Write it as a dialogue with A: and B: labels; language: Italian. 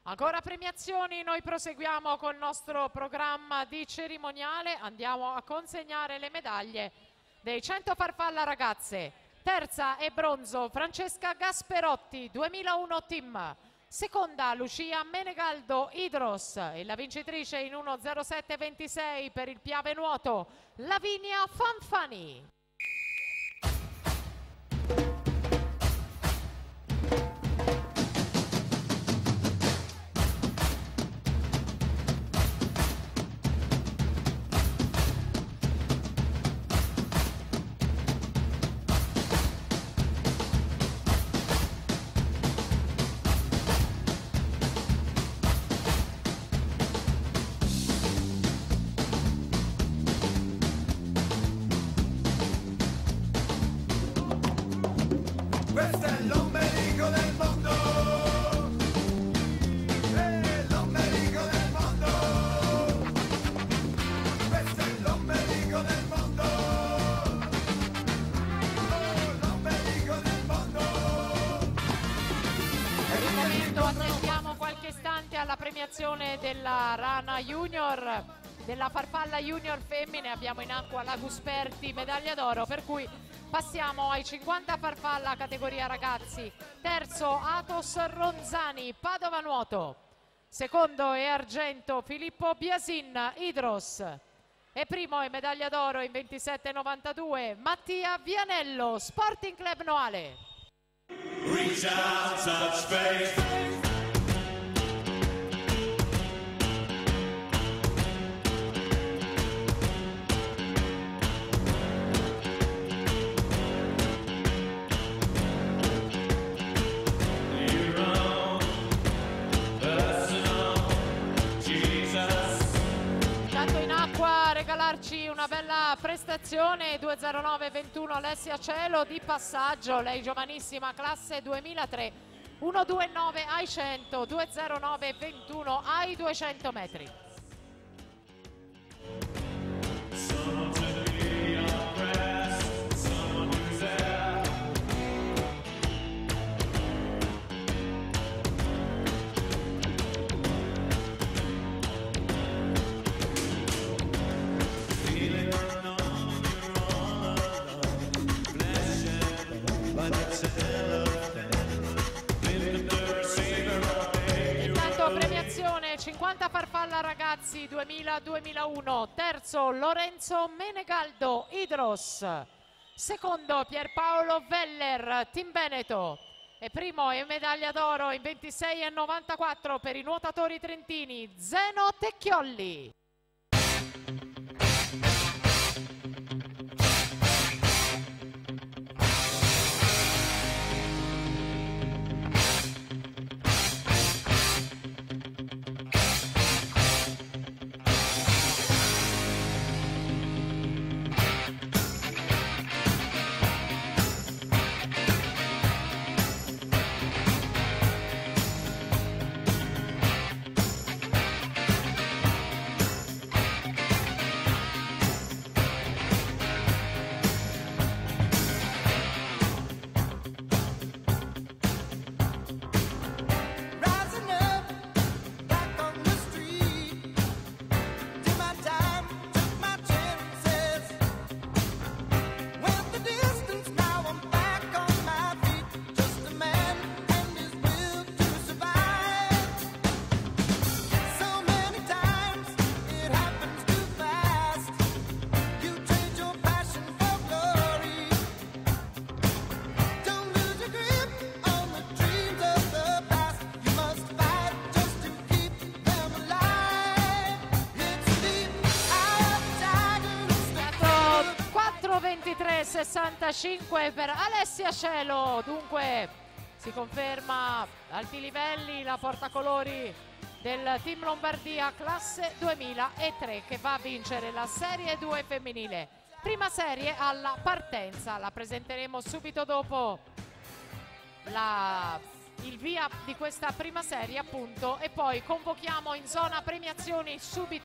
A: Ancora premiazioni, noi proseguiamo col nostro programma di cerimoniale, andiamo a consegnare le medaglie dei 100 farfalla ragazze. Terza e bronzo Francesca Gasperotti, 2001 team. Seconda Lucia Menegaldo Idros e la vincitrice in 1.07.26 per il Piave Nuoto Lavinia Fanfani.
B: Questo è l'ombelico del mondo, l'ombelico del mondo, questo è l'ombelico del mondo, l'ombelico del mondo.
A: Per il momento attendiamo qualche istante alla premiazione della Rana Junior, della farfalla junior femmine. Abbiamo in acqua la Gusperti, medaglia d'oro, per cui passiamo ai 50 farfalla categoria ragazzi. Terzo Atos Ronzani, Padova Nuoto. Secondo e argento Filippo Biasin, Idros. E primo e medaglia d'oro in 27,92 Mattia Vianello, Sporting Club Noale.
B: Reach out, touch faith.
A: Regalarci una bella prestazione 2.09.21 Alessia Cielo di passaggio, lei giovanissima, classe 2003, 1.29 ai 100, 2.09.21 ai 200 metri. Intanto premiazione 50 farfalla ragazzi 2000-2001. Terzo Lorenzo Menegaldo Idros. Secondo Pierpaolo Veller Team Veneto. E primo e medaglia d'oro in 26,94 per i nuotatori trentini Zeno Tecchiolli. Per Alessia Cielo, dunque si conferma alti livelli la portacolori del Team Lombardia classe 2003 che va a vincere la Serie 2 femminile. Prima serie alla partenza, la presenteremo subito dopo il via di questa prima serie appunto, e poi convochiamo in zona premiazioni subito